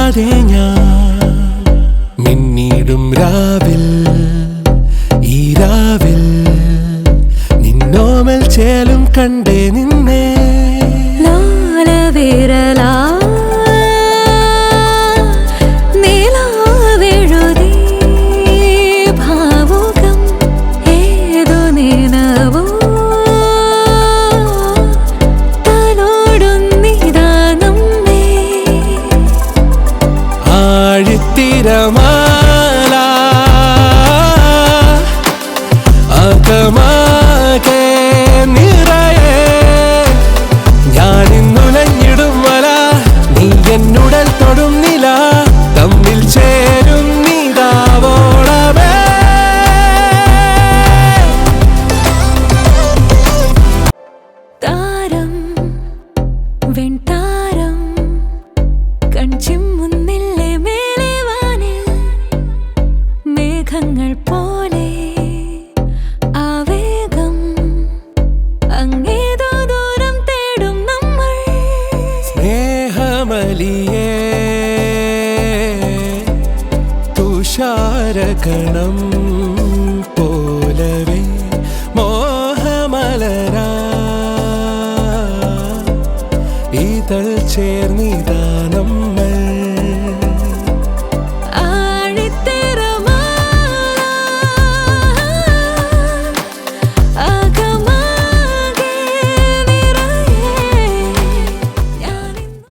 കാണാതെ ഞാൻ മിന്നിടും രാവിൽ ഈ രാവിൽ നിന്നോമൽ ചേലും കണ്ടേ നിന്നെ തിരമാല അകമാകെ നിറയെ ഞാനിന്നുലഞ്ഞിടും മല നീ എന്നുടൽ തൊടും നില തമ്മിൽ ചേരും നീതാവോളമേ താരം വെൺതാരം കൺചിമ്മുന്നില്ലേ മേഘങ്ങൾ പോലെ ആവേഗം അങ്ങേതോ ദൂരം തേടും നമ്മൾ സ്നേഹമലിയേ തുഷാരകണം പോലവേ മോഹമലരാ ഇതൾ ചേർന്നിതാ